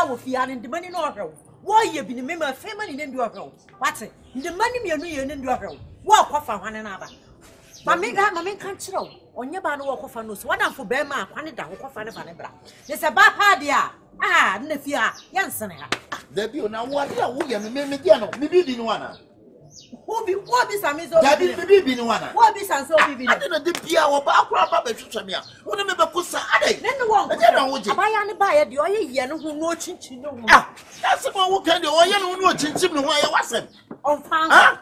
wo fia ne de mani no ohwe wo ye bi ne mema fe mani ne ndu ohwe wate de mani mienu ye ne ndu ohwe wo akofa hwane na aba mami kan kire wo onye ba no wo akofa no so wadamfo be ma akwane da wo kofa ne fa ne bra ne se ba pa dia na fia yansene ha da bi na wo ade a wo ye me dia no me bi no ana Obi samizo. Dabi bibi ni wana. Obi sanso bibi. Ade na de bia wo ba akura ba behwehwe me a. Wo ne me be kusa ade. Ne wo. Ade na wo je. Abaya ne ba ye de oye ye no ho no chinchin no ho. That's mo wo kan de oye no no chinchin no ho ye wasem. On fa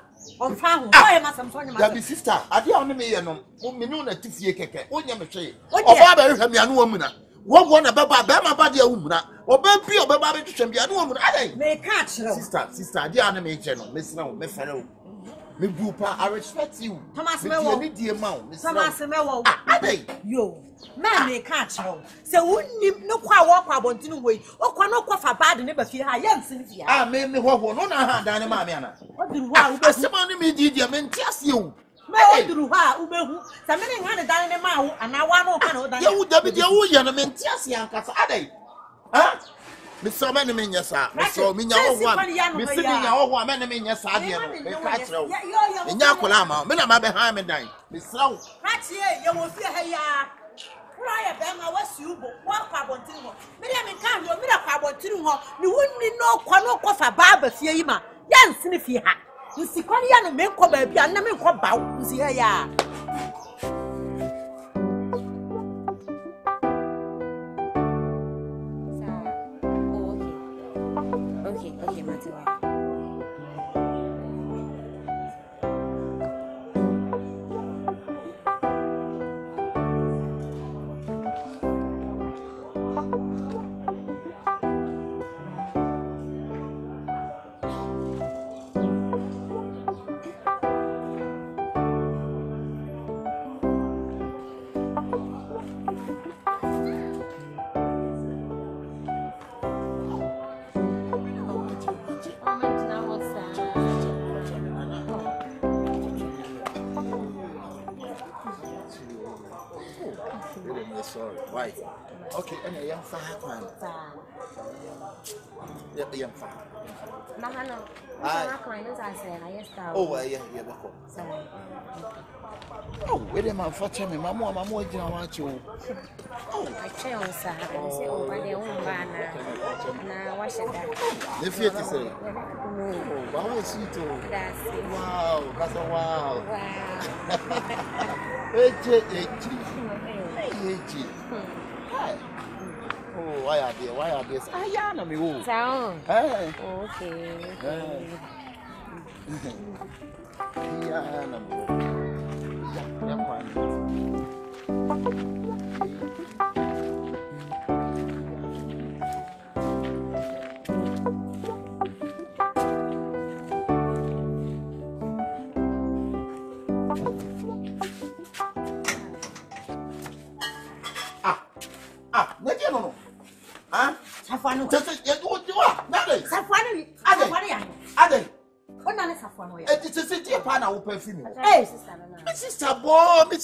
ho. Oye masam so nyama. Dabi sister, ade a wo ne me ye no. Wo me no na tifie keke. Wo nya me hwe. Oba ba hwehwe me anu wo mu na. Wo na baba ba ma ba de awu mu na. Oba bi oba ba behwehwe me anu wo mu na. Ade. Me ka kire. Sister, ade a na me je no. Me sina wo, me fere wo. Me bupa, I respect you. Thomas Mewo. Thomas Mewo. Ade. Yo. Me ka kire. Se wonnim no kwa wo kwa bontinu hoyi. Okwa no kwa fa bad ne ba fie ha yemsin fia. Me ho no na ha dan ne ma me ana. Odiru ha ube sema ne me di me ntiase o. Me odiru ha ube hu. Sa me ne ha ne dan ne ma wo ana wa no ka no dan. Ye wo dabi de wo ye no me ntiase ankasa ade. Ha? Me so me ne me nyesa. Me so me nya wo wa. Me se me nya wo wa me ne me nyesa ade no. Me ka kire wo. Me nya kola ma. Me na ma be ha me dan. Me sra wo. Ka tie ye wo fie ha ya. Prayer be ma wasi ubo wa kwa bontiri ho me de me ka ho me da kwa bontiri ho ni wonni no kwa no kofa baba fie yi ma ya nsini fie ha nsikwani ya no me nkọ ba bia na me nkọ ba nsi ha ya okay Matewa. Sorry. Why? Okay, and I am fat man. Yeah, fat. Mahano. Oh, yeah. Oh, wait a minute, for me, Mamma, I want you. Oh, I tell you, sir, I say, oh, by the own banner. Now, what should that? The theatre say, oh, wow, see too. Wow, that's a wow. Oh, why are they? I am me. Oh, okay. No. Huh? Safano. Safano. Ade. Ona ne safano ya. It is a dear partner who perfume. Hey, sister bo. My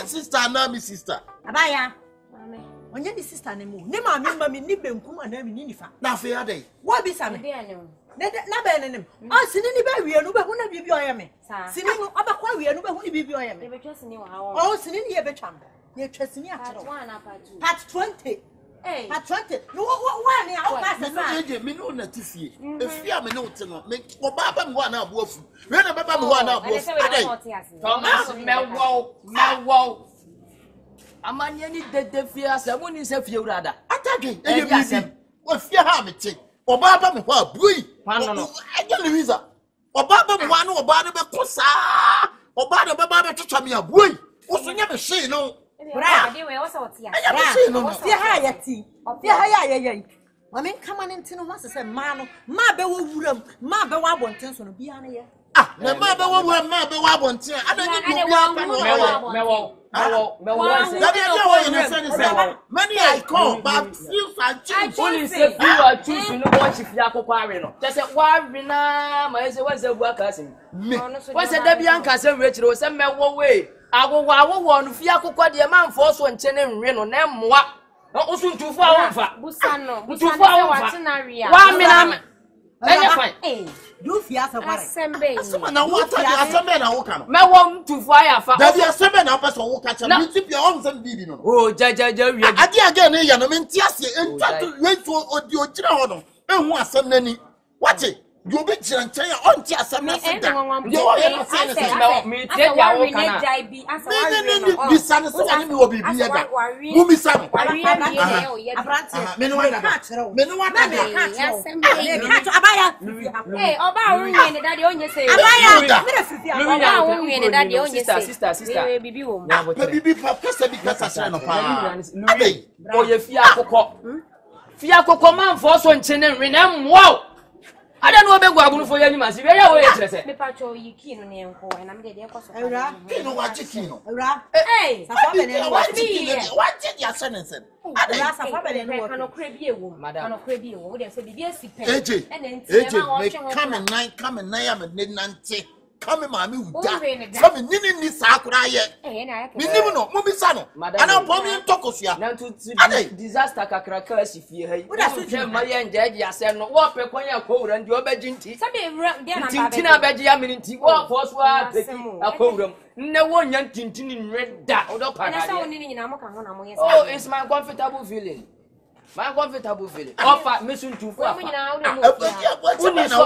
sister na my sister. Abaya. Onye ni sister ne mu. Ne ma me ni benkum ana me ni nifa. Na fe ade. Wo bi sa me. Na be ne nem. O sini ni ba wie no be hu na bibi oye me. Sini no obakwa wie no be hu ni bibi oye me. Ye betwa sini wa hawo. O sini ni ye betwa. Ye twasini a part 1 na part 2. Part 20. Hey. Part 20. No one ya o pass na. Me no na tifie. Efia me no te no. Me oba ba me ho na aboafu. We na baba me ho na aboafu. Ade. Thomas mewo. Amanye ni dedefie asemu ni se fie urada. Atade. Eye bi. Wo fie ha me te. Oba ba me ho abui. No. Eje Louisa. Oba ba me ho na oba no be kosa. Oba no baba be twetwa me abui. Wo so nya be hwe no. Bra, dey we what's what here? Fie ha ya ti. Fie ha ya ye. Mama nkama ne ntino ho se ma no. Ma be wo wuram, ma be wo abonten so no bia na ye. Na ma be wo wuram, ma be wo abonten. Ada ni bia pa no. Mewo. That is what you say. Many I call, but few and choose. Police say you are choosing no watch if you are quarry no. Just say worry na, ma say what's the work as him. What's the Debianca say Rachel say mewo way. Awo no fia kokwa de man for so nche ne nwe no na mmoa Osu ntufu a wonfa. Busano. Ntufu a wonfa. Wa mina. Enye fine. You fear somebody. Asembe. Asema na wo atade aseme na wo ka no. Me wo ntufu ayafa. Dabi aseme na person wo ka cha me tipi o nsem bibi no. Oh jajaja wi. Ade aga na ya no me nti ase entatu wetu odi ogira ho no. Ehu asem nani. Wate. You be chan ya on ti asem na seda. You wo ya na say na me tie ya wo kana. Me bisa no so ani me wo bibi ya da. Mu bisa no. Abrante. Me no wa da. Me no wa da. Abaya. Eh, oba wo nwe ne daddy onye say. Abaya. Me free. Oba wo nwe ne daddy onye say. Sister. Bibi wo. Bibi pa kasa bi kasa sere no pa. Abey. Oye fi akokọ. Fi akokọ man fo so nchene nwe na mwo. Ada no be gwa agunu fo ya nyima si be ya wo ye kire se. Me pa cho yi ki no ne enko na me de ekoso. Ewura. Kino wa chikino. Ewura. Eh. Safa be ne Wa chikino. Wa chiki ya senensen. Ewura safa be ne wo. Kano kre bi ewo. Kano kre bi ewo. Wo de se bibi esi pe. AJ. Me come and ya me nante. Come mami uda. Come nini sakura ye. Eh na ya ke. Minimu no, mo bisa no. Ana pomi ntokosua. Na to disaster kakraka asifie hai. Wo da so hwe ma ye njaji ase no. Wo pe kwanya akowura ndi obaji nti. Sabe de na ba. Nti na abaji ya mini nti. Wo fo so akowura mu. Nne wo nya ntintini nweda. Wo do pa na. Na sa woni ni nyina mo ka ho na mo ye. Oh, it's my comfortable feeling. My comfortable feeling. Offer me soon to for.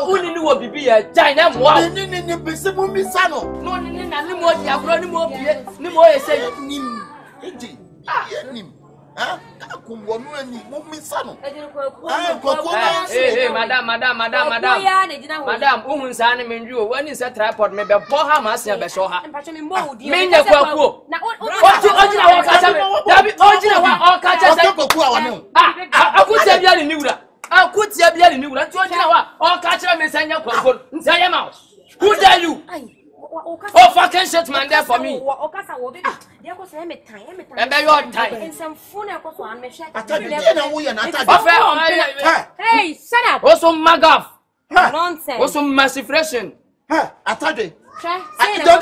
Uni ni wo bibi ya jai na mo. Ni bisi mu misa no. No ni na ni mo di agro ni mo bie. Ni mo ye say nim. Eji. Nim. Ah, akumbo no ani mu misa no. Hey, madam. Madam, uhun sa ni menju o. Wani se tripod me be bo ha ma se be so ha. Me nya kwakuo. Ojina wa ka cha me. Dabi ojina wa ka cha sa kwakuo wa no. Akutia bia ni wura. Akutia bia ni wura. Nti ojina wa o ka cha me sanya kwakuo. Nti ya ma. Who dare you? Oh, fucking shit, man, there for me. Okasa wo be. Dey ko say me tan. Ebe your time. Ensem phone e ko so an me share. Hey, shut up. Also magaf. Nonsense. Also massifration. Atade. Say na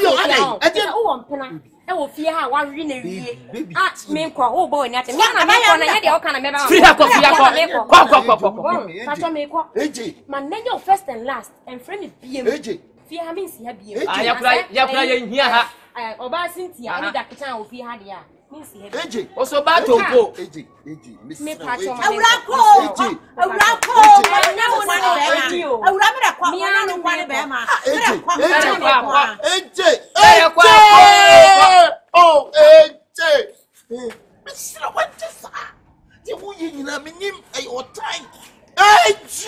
o won pena. E wo fie ha wa wi na wie. Ah, me kwa o boy ni ate. Me na me kwa na ye de o kana me ba. Free akọ. Ko. Pacha me kwa. AJ. Man na your first and last and friend me biem. AJ. Fie ha me si ha biem. Ya kura ye hia ha. Oba Cynthia ni da kitan o fie ha de a. Me si ha. AJ. Also ba tompo. AJ. Me pacha ma. Ewura ko. Ewura me da kwa. Me anu kwa ne be ma. AJ. Oh, AJ. Mr. What is that? The way you know me name your time. AJ.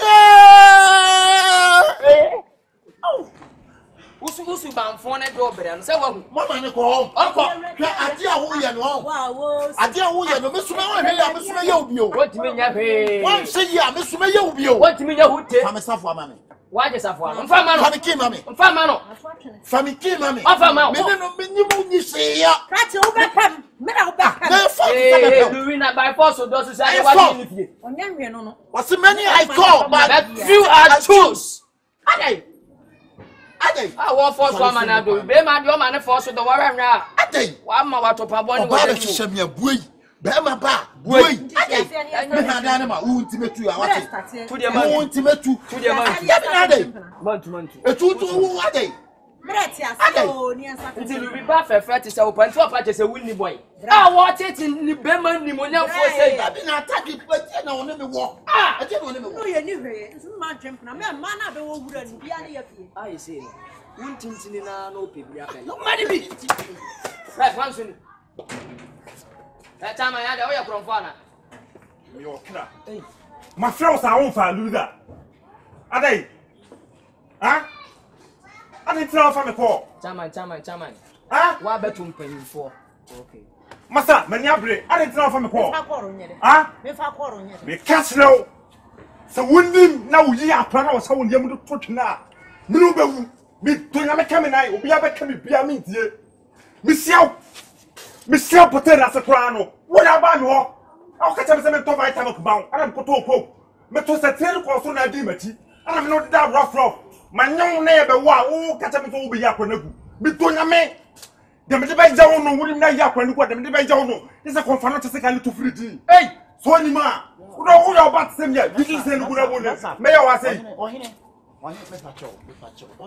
Oh. Usu banfo ne do bere no se wa hu. Mama ne ko home. Onko. Ade a wo ye no home. Wow. Ade a wo ye no mesuma wa hwe ya mesuma ye obi o. Wotimi nya hwe. Wan se ye a mesuma ye obi o. Wotimi nya hute. Fa me safo ama me. Waje safo ama. Mfa ma no. Fa me ki ma me. Mfa ma no. Fa me ki ma me. Mfa ma. Me no me nyimu nyi se ya. Krati wo be pam. Me da wo be pam. Na fa me pam. Louis by force do so say wa ni fie. Onya nwe no. Was many I call but few are choose. Ade. Ah, what force woman na do. Be ma de o ma ne force do wa hwa. Ade. Wa ma wa topa bo ni wa de hwehwe me abuai. Be ma ba. Buai. Ade. Me na da na ma untimetu ya wate. Tu de ma untimetu. Tu de ma. Ya bi na ade. Mantu. Etu ade. Breti ase o ni ansa. Nti Louis ba fefe ti se o panti o pa je se wunni boy. Ah, what it ni be ma ni mo nya fo say. Ya bi na attack pati na wona me wo. Ah, ade na wona me wo. No ye ni hwe. Nsu ma twem na me ma na be wo wura ni bia na ye fie. Ah, you say. Wuntintini na no pe bia pe. No mani bi. Right, one soon. That time I had oya kronfo na. Me okra. My friends are on for loser. Are they? Huh? I didn't tell for me call. Chairman. Huh? Wa betum panyimfo. Okay. Masa, many abre. I didn't tell for me call. Huh? Me catch now. So winning now ye are plan was how you to touch now. Me no be to na me come na obi abeka me bia me die. Me sia potato as a crown. What about me ho? I catch me say me to vitamin bound. I am koto po. Me to say tell ko so na di mati. I am not that rough. Manyon na be wa o catch me so obi yakwaнаgu. Me to na me. Dem de be ja wo no wuri na yakwaнаgu dem de be ja wo no. This a confirm to say can to free di. Hey, So ni ma. Udo bat sem ye. Bisu se nugu na bone. Me ya wa say. Ohine me pacho.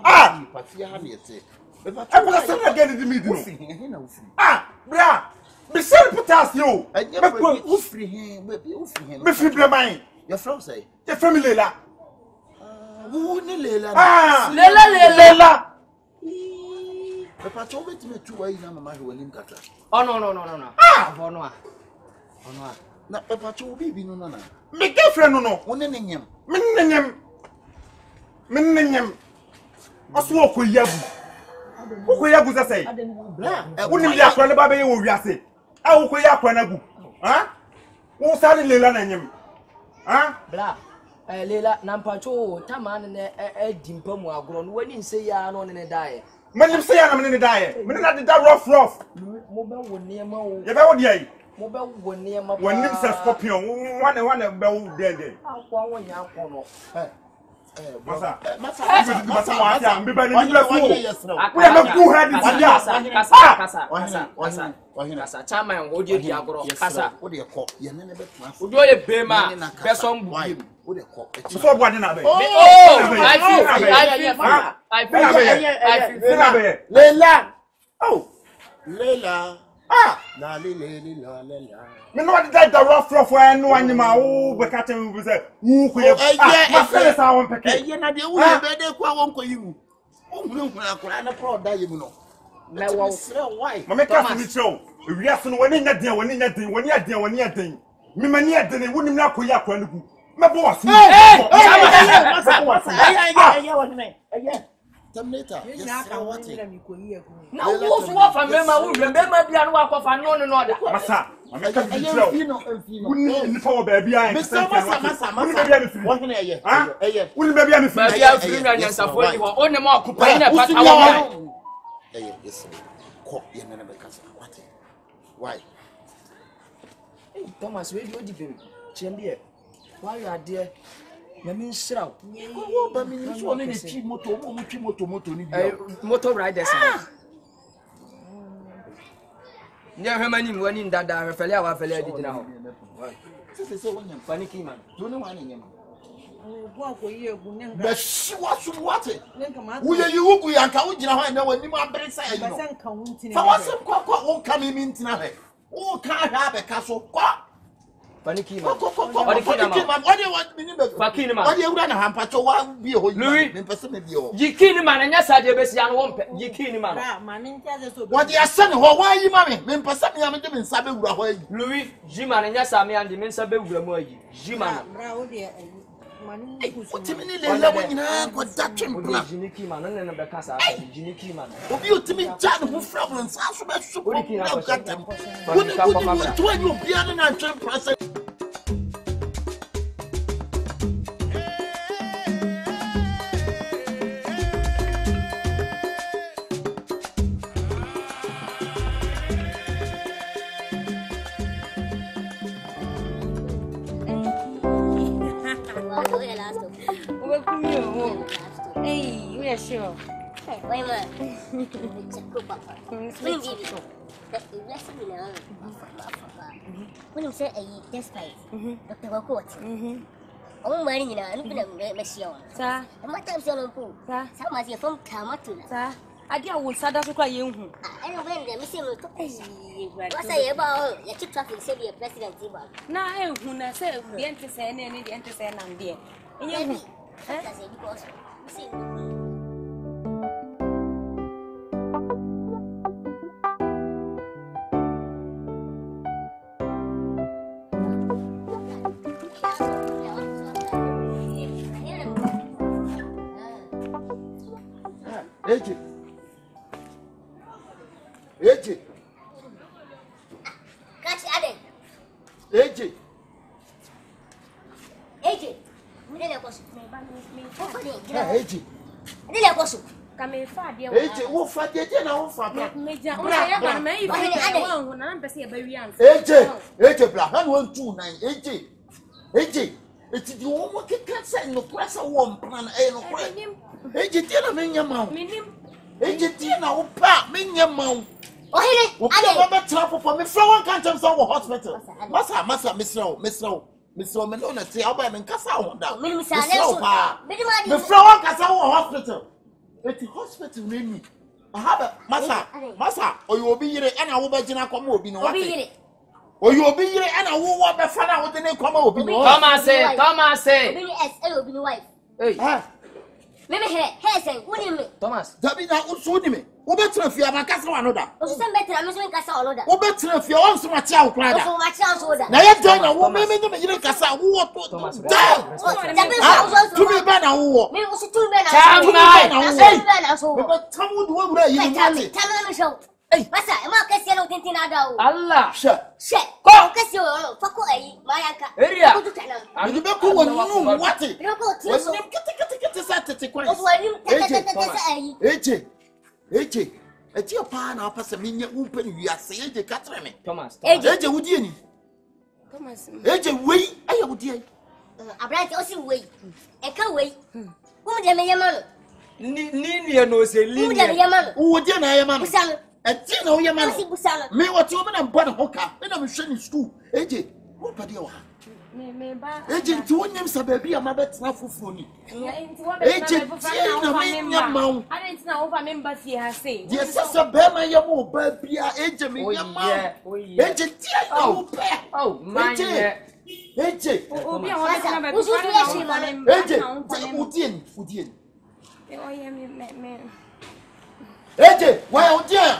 Ah, pafia ha na yete. Me I pacho. put some again in the middle. He na ufiri. Ah, bra. Me say put us yo. Enye baby ufiri he, baby ufiri he. Me fi bre man. Your friend say. Your family la. Wo ni lela. Ah, Lela. Me pacho beti me tu wa ina mama he wani mkatra. Oh no. Ah, Ono a. Na me pacho bibi no na. me girlfriend no. Wo ne nyem. Menyem. Aso okoyagu. Okoyagu say. Bla. Wonim dia akra ne ba be ye wo wiase. A okoya akra na gu. Ha? Wo sare lela na nyem. Ha? Bla. Lela na mpacho tamane ne dimpa mu agro no wani nse ya no ne dae. Menyem say ya na me ne dae. Me na de da rough. Mo be wo niema wo. Ye be wo dia yi. Mo be wo niema ba. Wanim se scorpion. Wane be wo dede. Akwa wo nya akọ no. Masa. Masa. Masa wa tia mbe ba ni bla fu. Yes. We na ku head Kasa chairman wo je di agro kasa Wo de ko ye ne be twa. wo do ye bema be som bu bim Wo de ko. So bo ade na be. I feel Lela. Oh. Lela. Ah. La lela. Me no dey da rough and no anyima wo be ka tem be say wo ko ye. Ma fele sa won peke. Na de wo ye be de kwa won ko yiwu. O hunu akura na pro da yimu no. me wo why? Ma me ka fi show. Wiase no woni nya den, woni nya den. Me mani den, woni na ko ya kwa nugu. Me bo wasu. Terminator. Yes, what? na wo so wo fa mema wo bema bia no akọfa no da Masa, ma me ka fi show. Woni ni fa wo ba bia en. Masa. Woni ba bia me fi. Wo hene eye. Woni ba bia me fi. ba bia firi na nyansafo ni ho onne ma akupa ni pa awo Yes. Ko ye nene be kasa. What? Why? Thomas we di bem chembe why you are there na min sraw Wo ba mi ni so ne twi moto ni bia. motor riders ni hwemani mwani ndada refele awa fele adidina ho Se wonyam paniki man do ne wan nyam. Bo akoyi egu ne nka. Be shi wasu what? Ne nka ma. Wo ye yiwu gu yanka wo gina ho na wani mu abere sa yi no. Ba nka wuntini. Fa wasem kwa wo ka mi ntina he. Wo ka ha be ka so kwa. paniki man Paniki man. Ode what mi ni be. Pakini man. Ode ewura na hampacho wa bi ho yi. Louis. Me pese me bi ho. yikini man nya sade be sia no wompe yikini man Bra, ma ne ntia ze so. Wode asane ho wa yi ma me pese me am de me nsa be wura ho yi. Louis jiman nya same ande men sa be wura mu ayi jiman Bra, o de ma ne kusu. Otimi ni le labo nyina ko datwem bla. jiniki man no be kasa jiniki man Obi otimi jan ho problem sa so be so. Odiki na ko gatem. Woni ka ko mabra To any obi an na twem press. Hey, we are sure. Wait a minute. When you say a despite, Dr. Wakot, oh, my, you know, I'm going to miss you. Sir, And what time's your pool? sir, Some of you from Kamatula. sir. I didn't want Sada to cry you. I don't know when the missing. What's I about? You keep traffic, say the president. Now, I who say the enter say any the enter say and dear. And you, That's it because. See. Eje. Catch Adam. Eje. AJ. Nene koso. Eje. Nene koso. come far, dear. Eje wo fa jeje na wo fa bra. Major, I am a one when I'm busy about you. Eje bra. Han won 2 9. Eje. Eti di wo mo keka se no kwasa wo mpana no kwa. Eje ti na menya ma wo. Eje ti na wo pa menya ma wo. Ohene. Obi be trap for me from one can't some hospital. Masa Mr. Melona say oba me nkasa wo da. Me from one kasa wo hospital. Eti hospital nani. Aha masa oyo obi yire ana wo ba gina kwama obi no wate. Oyo obi yire ana wo be fa na wo de ne kwama obi no. Thomas. Obi ni S obi ni wife. Hey. Meme he say woni me. Thomas. Dabi na unso ni me. Wo be trafia ma kasa wa no da. O se betra me so nkasa wa no da. Wo be trafia won so ma tia wo kra da. O so ma tia so da. Na ye dan na wo me me yire kasa wo to. Tu me ba na wo. Me o so tu me na. So. Me ba tamu do wura yire mate. Tamu me show. Hey, masa, e ma kesi lo tintin ada o. Allah. She. Ko kesi o fa ko ayi, ma yanka. Area. Ko tu kana. Me be ko wonu wate. Me ko ti so. Wonu kete sa tete kwani. O wonu tete sa ayi. Eje. Eti opa na opa se menye umpe ni wiase eje katre me. Thomas. Eje wudie ni. Thomas. Eje wei aye wudie. Abrante o si wei. E ka wei. Wo de me yema no. Ni no se linear. Wo de me yema no. Wudie na yema no. Busalo. Eti na wo yema no. Si busalo. Me wati o me na mpa na hoka. Me na me hwe ni school. Eje, wo pade wa. Me ba. Eje nti wonyam sa baabi a mabetena foforo ni. Nti wo be na me nyama. Ade nti na wo fa member fie ha sei. Die sasa be ma ye mo ba bia eje me nyama. Eje tie na wo pe. Oh, man. Eje. Obi a wo na ba. Usu fie shi ma. Eje, udie. O ye me. Eje, wa udie.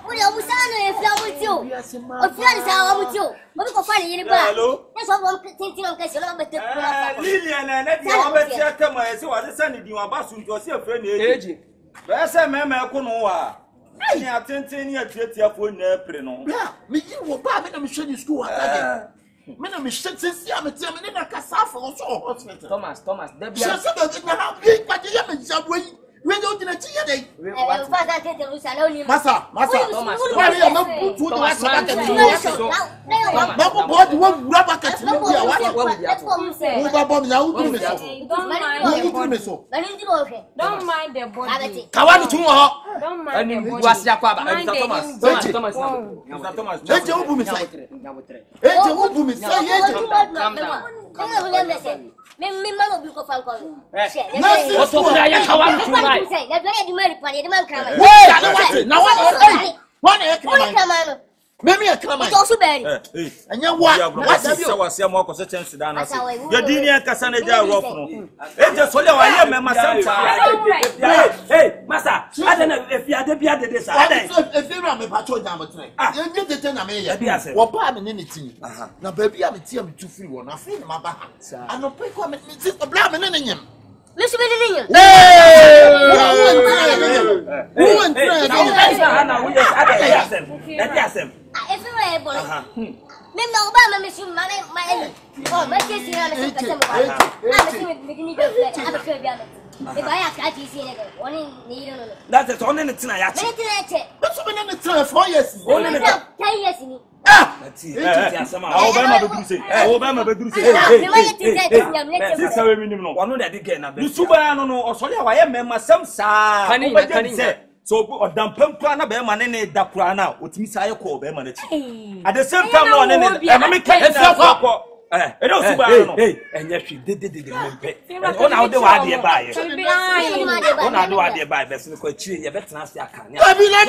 Uri obusano e fia mutio. O fia ni sa wa mutio. Mo ko fa ni yiri ba. Na so bo tintin on kesi lo bete ko. Lilian na dia wa beti akama e se wa de sane di wa basu nto se afre na eje. Ba se mema ko no wa. Ni atenten ni atiatia fo na apre no. Ya, me yi wo ba me na me hwe ni school atade. Me na me hwe sisi a me tie me na kasa fo so hospital. Thomas, Debbie. Se be na ha bi kwa je me jabo yi. We don't know chi ya dai. Fa tete lu sa na oni. Masa. Thomas. Wari ya mabutu do wasa ba ka ti. Na ko body wo wura ba ka ti bi a wa. Wo ba bom na wo duru me so. Don't mind the body. Kawani tun wo ho. Don't mind the body. Wasi akwa ba. Thomas. Eje wo bu mi sai. Eje wo bu mi sai eje. Me malo bi ko fa ko. O to da ya kawani tun mai. Na do ya di mari pani di man kama. Na wa na kama. Memi e kama. To su beri. Anya wa. Wasi am ko se chance da na se. Ya di ni kasa na ja rough no. Eje so le wa ye me masanta. Hey, masa, ada na efiade bia de sa. Ada. Efira me pacho jam tren. Ye tete na me ye. Wo ba me ne ti. Na ba bia me ti am tu free wo na free ma ba. Ano pe ko me ti bla me ne nyem. Listen me ninyo. Who went through? Ana we just ada yasem. Efira e bolo. Me na oba me shi ma oh, me ke si na me se pese mo ba. Na me si me ni do fle. Aba ke bia me. E ba ya ka ti si ne go. Oni ni no. That's it. Oni ne tina ya che. Me tina che. But so me ne try 4 years. Oni ne 10 years ni. Awo ba ma beduru se. Awo ba ma beduru se. Me wa ye ti se ti nyam ne che. Sisa we minim no. Ono de de ge na be. Suba no no osori wa ye mema sam sa. Kani. So odampam kwa na be ma ne da kura na otimi sa ye ko be ma na chi. At the same time no ne e ma me ka e ko. E do suba no. Enya hwi de mempe. Ona wo de wa de ba ye. Ona de wa de ba be se ko chire ye betena ase aka ne. Abi na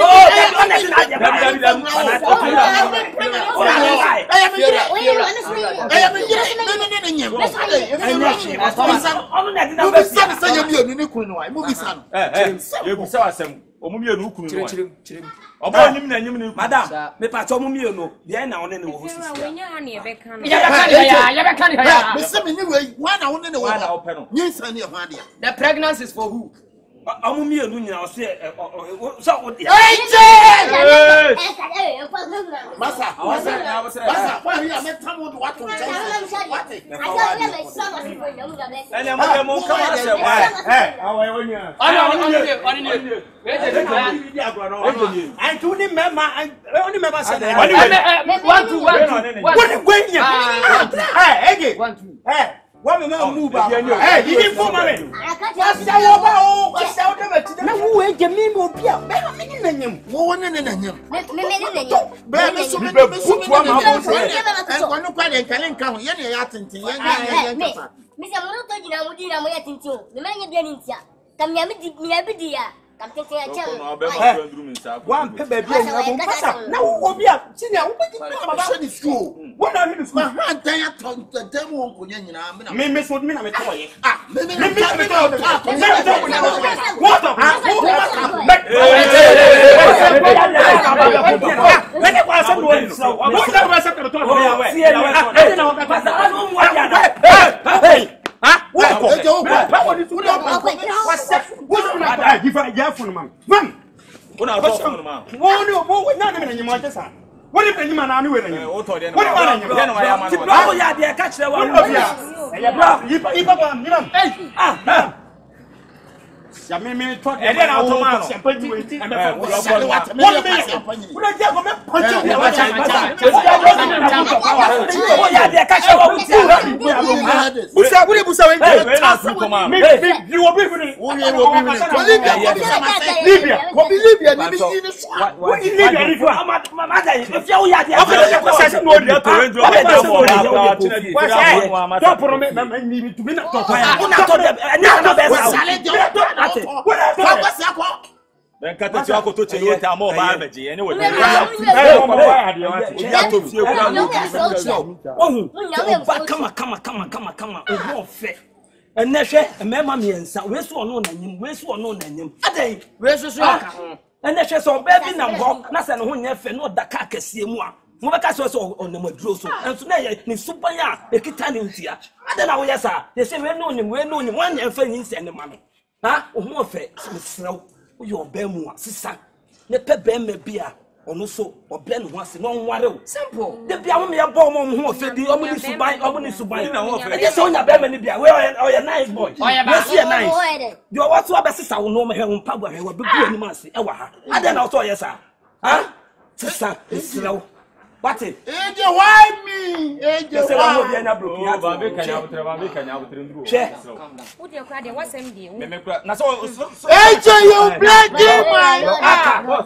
Ona de na de ba. Omumienu kunu no. Oba nim na nyim ni madam me pa cho omumienu de na won ne wo hosi. Wenya ha ne e be kan. Ya be kan ya. Me se me ni we wa na won ne wo. Nyinsa ne ho ade. The pregnancy is for who? Omumienu nyina o se so o dia. Masa, why are me tamu do what to Ene mo ka wa se wa. Awa wonya. Oni I do ni mema only mema say that. 1 2 1 2. What gwenya. Ege. 1 2. Wa me ma mu ba. Eh, you didn't for me. Wasa wo ba o, wasa wo de meti. Na wo e je mi mo bia. Be ha me ni nanyam. Wo ne nanyam. Me nanyam. Be me so me en kwa de nkale nka ho ye ne ya tenten ye nkasa. Me se mo to jina mo di na mo ya tenten o. Me ma nya bia ni ntia. Kam nya me bi di ya. Kam tenten ya che. Wan pe ba bia nya bo pasa. Na wo bia, sini a wo be ma ba so ni school. Wo na ni school. Ma han tan ya tonton wo nkonya nyina me na. Me so me na me to ye. Me to. What the? Me kwa sa do ni. Wo da ba sa ka to ya we. I na wo ka pasa. Anu mo ya da. Hey. Ha? Wo ko. Ba wo ni tu do. Give a yeah for man. Man. Una go for man. Wo na me na nyima tesa. Wo ni nyima na anu we na nyima. Wo to de na. Wo na nyima. Ya na ya man. Wo ya de ka kire wa. Wo ya. Ya bra. Yi papa nyima. Hey. Ah. Ya me talk. E dey na automan. Champagne we. E me what me. Una je go me punch you. Wo ya de ka kire wa wuti. Busa we. Me you will be with Libya. Ko bi Libya ni bi ni so. Wo in Libya ni fo. Mama da yi. If you ya de. O ko se no di. Don't for me ni to be na to ya. Una to de. Ni na be sa. Ben kata ti akoto chenye ta mo ba beje ene we ya to fie kura no ba kama o fe ene hwe emema miensa we so no na nyim adai we so aka ene hwe so ba bi na ho na se no ho nya fe no da ka kasie mu a mo be ka so onam aduro so enso na ye ni suban ya ekita ni ntia adai na wo yesa ye se we no nyim wan nya fa nyin se ne ma no ha o ho fe srew yo be mu asisa ne pe be me bia onu so obe ne ho ase no nware o simple de bia mo me bo mo ho fe di omo ni suban na ho fe e so nya be me ne bia we o nice boy we see nice do what so abesisa wo no me he mpa bo he wa be bu ani ma ase e wa ha ade na so yesa ha sisa srew what it eje why me eje why mo bia na broki ya ba be kanya abutre nduro che wo de kwa de wasem die me kwa na so eje you bloody my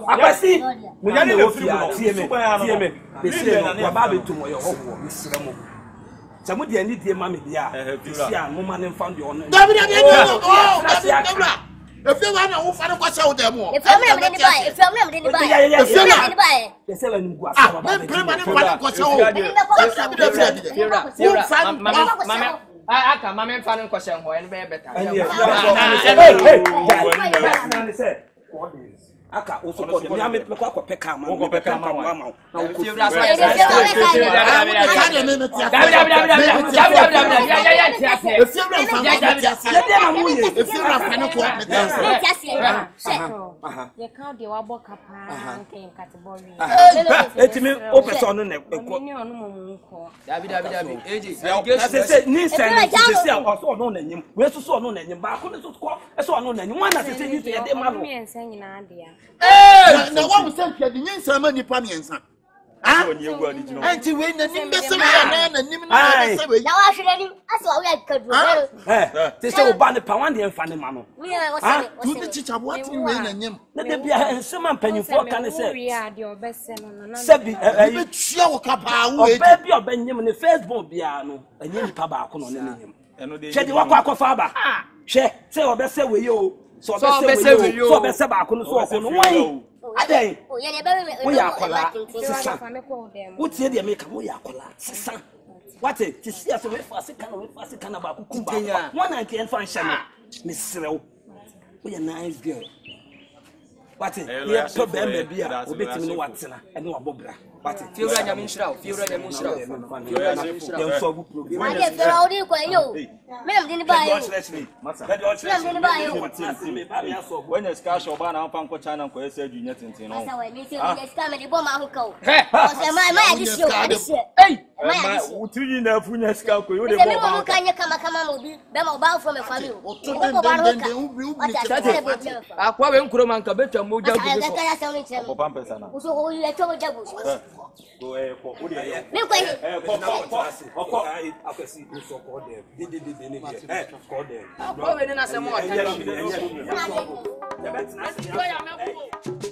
abasi me ya ne ofiri no tie me be no wa ba be tumo ye hoho misira mo samu de ani die ma me dia si a mo ma ne found the honor David if you want to offer ko se o dem o if you me dey buy you say when go asa ba be me prema ko se o aka mama fa no ko se ho en be better aka o so ko me am me ko peka ma ko peka ma ma na ko fi bra so ye ka de wa boka pa nken category etimi o person no ne ko ni onu mo ko dabi eji se ni se se o so no na nyim we so no na nyim ba ko ne so ko so no na nyim wana se ni se ye de ma no mi ensa nyina de ya na wa mu se de nyensa ma nipa miensa ah anti we na nim be se na nim na be se we na wa hwere nim aso wa ya kadu te se o ba ne pa wan de enfa ne ma no ah tu ti chicha bo ati we na nyim na de bia ensema mpanyifo ka ne se we ade obese no na se bi be tua wo ka pa wo e oba bi obanyim ne Facebook bia no anyi nipa ba ko no ne nyim che de wakwa akofa ba che se obese we yo so obese ba ko no so ko no wan adai wo ya akola sisa wo tie de me ka wo ya akola sisa what it ti sia so we fast kana ba kukumba one and ten fan shame me serew wo ya nice girl what it ye to be me bia obetimi no watena ene wabobra what it fiura nya minshira fiura dem so bu program ma de fiura odi ko yo me am dini ba yo me ba me aso when you scash oba na amfa nko chana nko ese adunya tenten no asa we me se we scam de bo ma ho ka o se ma adisi ei ma utuyi na afunya ska ko yo de bo ma mo kanye kama mo bi be ma oba from me family o to akwa we nkuro man ka betwa mo jagu so o pampe sana o so o ye to jagu Go eh ko o de. Me ko ni. Oko akwesi so ko de. De ne here. Ko de. Ko we ni na se mo ata. Ya betina.